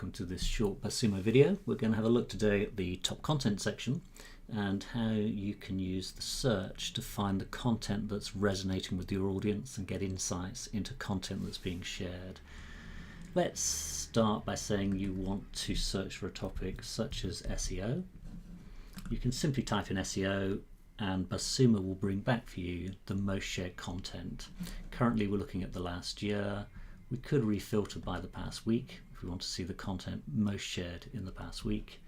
welcome to this short Buzzsumo video. We're going to have a look today at the top content section and how you can use the search to find the content that's resonating with your audience and get insights into content that's being shared. Let's start by saying you want to search for a topic such as SEO. You can simply type in SEO and Buzzsumo will bring back for you the most shared content. Currently we're looking at the last year. We could refilter by the past week if we want to see the content most shared in the past week,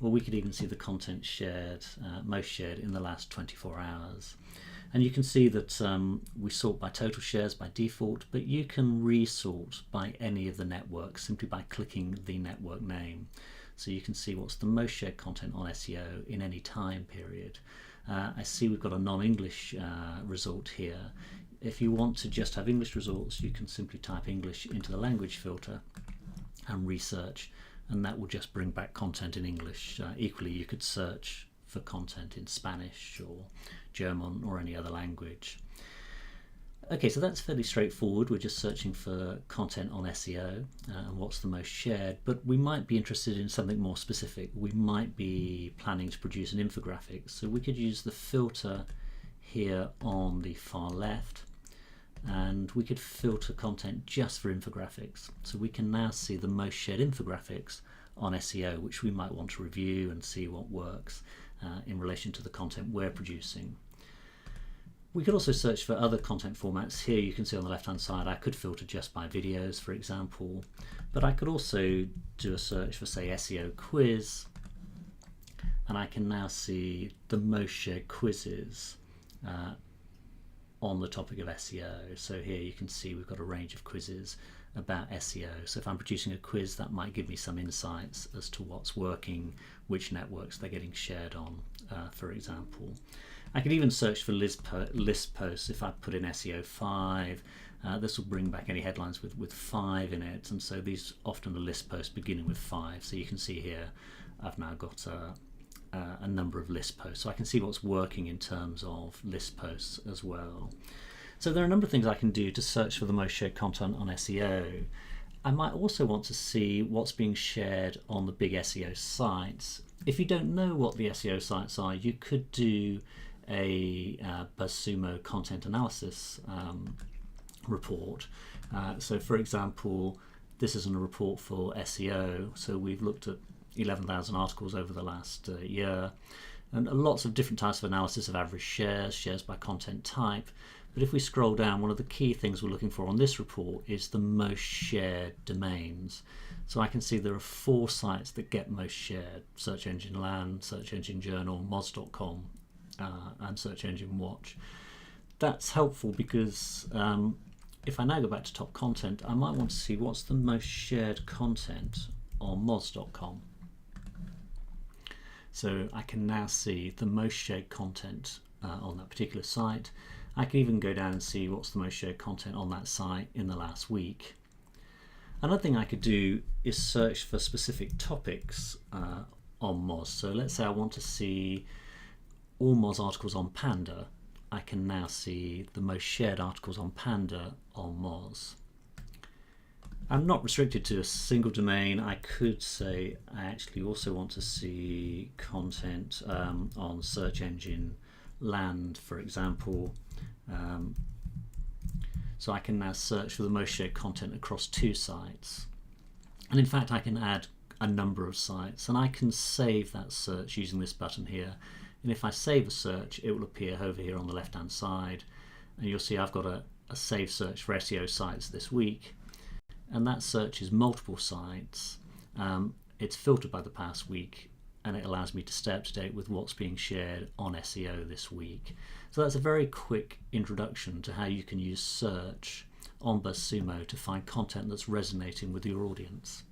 or we could even see the content shared, most shared in the last 24 hours. And you can see that we sort by total shares by default, but you can resort by any of the networks simply by clicking the network name. So you can see what's the most shared content on SEO in any time period. I see we've got a non-English result here. If you want to just have English results, you can simply type English into the language filter and research, and that will just bring back content in English. Equally, you could search for content in Spanish or German or any other language. Okay, so that's fairly straightforward. We're just searching for content on SEO and what's the most shared, but we might be interested in something more specific. We might be planning to produce an infographic, so we could use the filter here on the far left, and we could filter content just for infographics. So we can now see the most shared infographics on SEO, which we might want to review and see what works in relation to the content we're producing. We could also search for other content formats. Here you can see on the left hand side I could filter just by videos, for example, but I could also do a search for, say, SEO quiz, and I can now see the most shared quizzes on the topic of SEO. So here you can see we've got a range of quizzes about SEO. So if I'm producing a quiz, that might give me some insights as to what's working, which networks they're getting shared on, for example. I can even search for list posts. If I put in SEO 5, this will bring back any headlines with 5 in it, and so these often are list posts beginning with 5. So you can see here I've now got a number of list posts, so I can see what's working in terms of list posts as well. So there are a number of things I can do to search for the most shared content on SEO. I might also want to see what's being shared on the big SEO sites. If you don't know what the SEO sites are, you could do a Buzzsumo content analysis report. So for example, this isn't a report for SEO, so we've looked at 11,000 articles over the last year, and lots of different types of analysis of average shares, shares by content type. But if we scroll down, one of the key things we're looking for on this report is the most shared domains. So I can see there are 4 sites that get most shared: Search Engine Land, Search Engine Journal, moz.com, and Search Engine Watch. That's helpful because if I now go back to top content, I might want to see what's the most shared content on moz.com. So I can now see the most shared content on that particular site. I can even go down and see what's the most shared content on that site in the last week. Another thing I could do is search for specific topics on Moz. So let's say I want to see all Moz articles on Panda. I can now see the most shared articles on Panda on Moz. I'm not restricted to a single domain. I could say I actually also want to see content on Search Engine Land, for example. So I can now search for the most shared content across 2 sites. And in fact, I can add a number of sites, and I can save that search using this button here. And if I save a search, it will appear over here on the left hand side, and you'll see I've got a save search for SEO sites this week. And that search is multiple sites. It's filtered by the past week, and it allows me to stay up to date with what's being shared on SEO this week. So that's a very quick introduction to how you can use search on Buzzsumo to find content that's resonating with your audience.